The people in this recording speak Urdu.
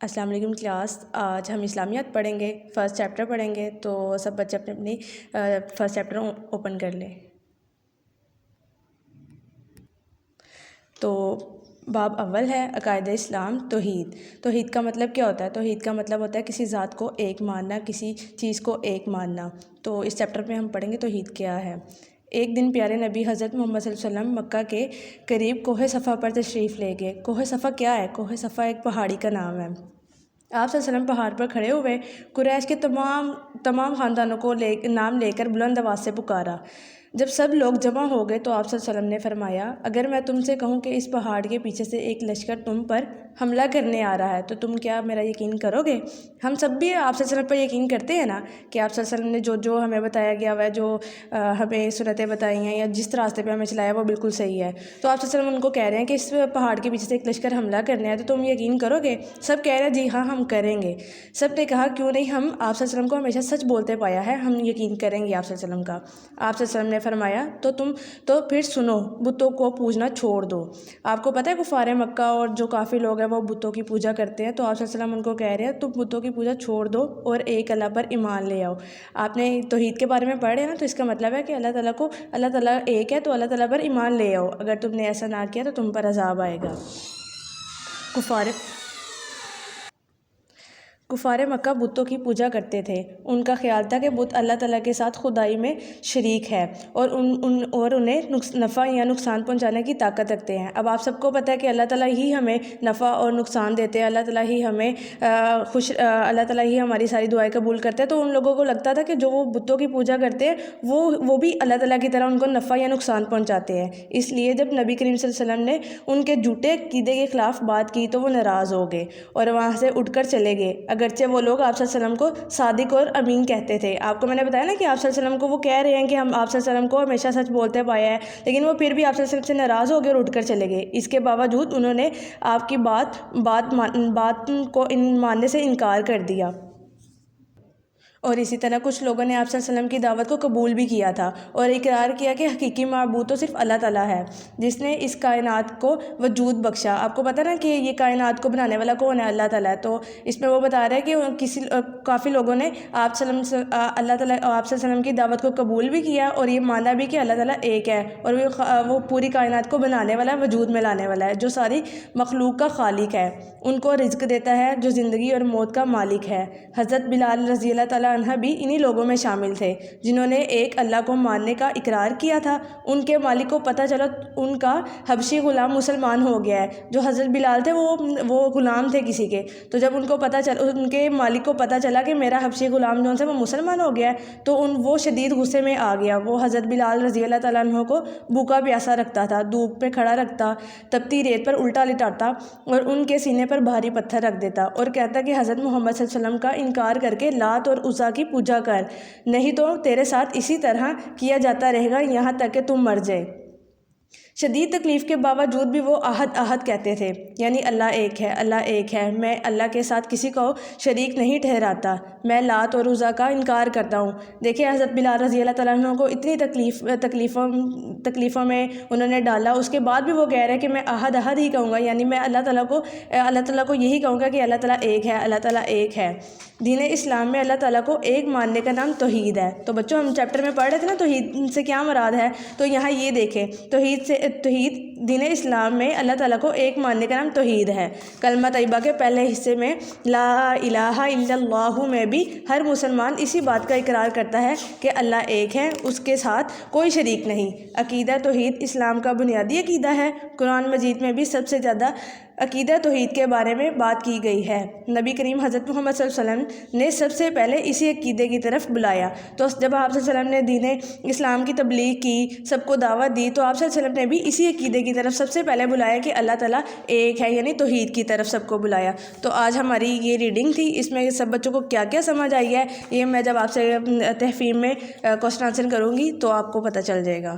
السلام علیکم کلاس، آج ہم اسلامیات پڑھیں گے، فرسٹ چیپٹر پڑھیں گے۔ تو سب بچے اپنی فرسٹ چیپٹر اوپن کر لیں۔ تو باب اول ہے عقائد اسلام، توحید۔ توحید کا مطلب کیا ہوتا ہے؟ توحید کا مطلب ہوتا ہے کسی ذات کو ایک ماننا، کسی چیز کو ایک ماننا۔ تو اس چیپٹر میں ہم پڑھیں گے توحید کیا ہے۔ ایک دن پیارے نبی حضرت محمد صلی اللہ علیہ وسلم مکہ کے قریب کوہ صفا پر تشریف لے گئے۔ کوہ صفا کیا ہے؟ کوہ صفا ایک پہاڑی کا نام ہے۔ آپ صلی اللہ علیہ وسلم پہاڑ پر کھڑے ہوئے، قریش کے تمام خاندانوں کو نام لے کر بلند آواز سے پکارا۔ جب سب لوگ جمع ہو گئے تو آپ صلی اللہ علیہ وسلم نے فرمایا، اگر میں تم سے کہوں کہ اس پہاڑ کے پیچھے سے ایک لشکر تم پر حملہ کرنے آ رہا ہے تو تم کیا میرا یقین کرو گے؟ ہم سب بھی آپ صلی اللہ علیہ وسلم پر یقین کرتے ہیں نا، کہ آپ صلی اللہ علیہ وسلم نے جو ہمیں بتایا گیا ہوا ہے، جو ہمیں سنتیں بتائی ہیں یا جس راستے پہ ہمیں چلایا وہ بالکل صحیح ہے۔ تو آپ صلی اللہ علیہ وسلم ان کو کہہ رہے ہیں کہ اس پہاڑ کے پیچھے سے ایک لشکر حملہ کرنے آیا تو تم یقین کرو گے؟ سب کہہ رہے ہیں جی ہاں ہم کریں گے۔ سب نے کہا کیوں نہیں، ہم آپ صلی اللہ علیہ وسلم کو ہمیشہ سچ بولتے پایا ہے، ہم یقین کریں گے آپ صلی اللہ علیہ وسلم کا۔ آپ صلی اللہ علیہ وسلم نے فرمایا تو پھر سنو، بتوں کو پوجنا چھوڑ دو۔ آپ کو پتہ ہے کفار مکہ اور جو کافی لوگ ہیں وہ بتوں کی پوجا کرتے ہیں، تو آپ صلی اللہ علیہ وسلم ان کو کہہ رہے ہیں تم بتوں کی پوجا چھوڑ دو اور ایک اللہ پر ایمان لے آؤ۔ آپ نے توحید کے بارے میں پڑھے ہیں نا، تو اس کا مطلب ہے کہ اللہ تعالیٰ ایک ہے تو اللہ تعالیٰ پر ایمان لے آؤ۔ اگر تم نے ایسا نہ کیا تو تم پر عذاب آئے گا۔ کفار مکہ بتوں کی پوجا کرتے تھے۔ ان کا خیال تھا کہ بت اللہ تعالیٰ کے ساتھ خدائی میں شریک ہے اور انہیں نفع یا نقصان پہنچانے کی طاقت رکھتے ہیں۔ اب آپ سب کو پتہ ہے کہ اللہ تعالیٰ ہی ہمیں نفع اور نقصان دیتے ہیں، اللہ تعالیٰ ہی ہمیں اللہ تعالیٰ ہی ہماری ساری دعائیں قبول کرتے ہیں۔ تو ان لوگوں کو لگتا تھا کہ جو وہ بتوں کی پوجا کرتے ہیں وہ بھی اللہ تعالیٰ کی طرح ان کو نفع یا نقصان پہنچاتے ہیں۔ اس لیے جب نبی کریم صلی اللہ علیہ وسلم نے ان کے جھوٹے عقیدے کے خلاف بات کی تو وہ ناراض ہو گئے اور وہاں سے اٹھ کر چلے گئے، اگرچہ وہ لوگ آپ صلی اللہ علیہ وسلم کو صادق اور امین کہتے تھے۔ آپ کو میں نے بتایا نا کہ آپ صلی اللہ علیہ وسلم کو وہ کہہ رہے ہیں کہ ہم آپ صلی اللہ علیہ وسلم کو ہمیشہ سچ بولتے پایا ہے، لیکن وہ پھر بھی آپ صلی اللہ علیہ وسلم سے ناراض ہو گئے اور اٹھ کر چلے گئے۔ اس کے باوجود انہوں نے آپ کی بات کو ماننے سے انکار کر دیا۔ اور اسی طرح کچھ لوگوں نے آپ صلی اللہ علیہ وسلم کی دعوت کو قبول بھی کیا تھا اور اقرار کیا کہ حقیقی معبود تو صرف اللہ تعالیٰ ہے، جس نے اس کائنات کو وجود بخشا۔ آپ کو پتہ نا کہ یہ کائنات کو بنانے والا کون ہے؟ اللہ تعالیٰ ہے۔ تو اس میں وہ بتا رہا ہے کہ کافی لوگوں نے آپ صلی اللہ علیہ وسلم کی دعوت کو قبول بھی کیا اور یہ مانا بھی کہ اللہ تعالیٰ ایک ہے اور وہ پوری کائنات کو بنانے والا ہے، وجود میں لانے والا ہے، جو ساری مخلوق کا خالق ہے، ان کو رزق دیتا ہے، جو زندگی اور موت کا مالک ہے۔ حضرت بلال رضی اللہ تعالیٰ عنہ بھی انہی لوگوں میں شامل تھے جنہوں نے ایک اللہ کو ماننے کا اقرار کیا تھا۔ ان کے مالک کو پتہ چلا ان کا حبشی غلام مسلمان ہو گیا ہے۔ جو حضرت بلال تھے وہ غلام تھے کسی کے، تو جب ان کے مالک کو پتہ چلا کہ میرا حبشی غلام جو ہے وہ مسلمان ہو گیا ہے تو وہ شدید غصے میں آ گیا۔ وہ حضرت بلال رضی اللہ تعالیٰ عنہ کو بھوکا پیاسا رکھتا تھا، دھوپ پہ کھڑا رکھتا، تپتی ریت پر الٹا لٹاتا اور ان کے سینے پر بھاری پتھر رکھ دیتا اور کہتا کہ حضرت محمد صلی اللہ علیہ وسلم کا انکار کر کے لات اور عزیٰ کی پوجا کر، نہیں تو تیرے ساتھ اسی طرح کیا جاتا رہے گا یہاں تک کہ تم مر جائے۔ شدید تکلیف کے باوجود بھی وہ احد احد کہتے تھے، یعنی اللہ ایک ہے، اللہ ایک ہے، میں اللہ کے ساتھ کسی کو شریک نہیں ٹھہراتا، میں لات اور عزیٰ کا انکار کرتا ہوں۔ دیکھیں حضرت بلال رضی اللہ تعالیٰ عنہ کو اتنی تکلیفوں میں انہوں نے ڈالا، اس کے بعد بھی وہ کہہ رہے ہیں کہ میں احد احد ہی کہوں گا، یعنی میں اللہ تعالیٰ کو یہی کہوں گا کہ اللہ تعالیٰ ایک ہے، اللہ تعالیٰ ایک ہے۔ دین اسلام میں اللہ تعالیٰ کو ایک ماننے کا نام توحید ہے۔ تو بچوں ہم چیپٹر میں پڑھ رہے تھے نا توحید سے کیا مراد ہے، تو یہاں یہ دیکھیں توحید دین اسلام میں اللہ تعالیٰ کو ایک ماننے کا نام توحید ہے۔ کلمہ طیبہ کے پہلے حصے میں لا الہ الا اللہ میں بھی ہر مسلمان اسی بات کا اقرار کرتا ہے کہ اللہ ایک ہے، اس کے ساتھ کوئی شریک نہیں۔ عقیدہ توحید اسلام کا بنیادی عقیدہ ہے۔ قرآن مجید میں بھی سب سے زیادہ عقیدہ توحید کے بارے میں بات کی گئی ہے۔ نبی کریم حضرت محمد صلی اللہ علیہ وسلم نے سب سے پہلے اسی عقیدے کی طرف بلایا۔ تو جب آپ صلی اللہ علیہ وسلم نے دین اسلام کی تبلیغ کی، سب کو دعوت دی، تو آپ صلی اللہ علیہ وسلم نے بھی اسی عقیدے کی طرف سب سے پہلے بلایا کہ اللہ تعالیٰ ایک ہے، یعنی توحید کی طرف سب کو بلایا۔ تو آج ہماری یہ ریڈنگ تھی، اس میں سب بچوں کو کیا کیا سمجھ آئی ہے یہ میں جب آپ سے تحفیم میں کوسچن آنسر کروں گی تو آپ کو پتہ چل جائے گا۔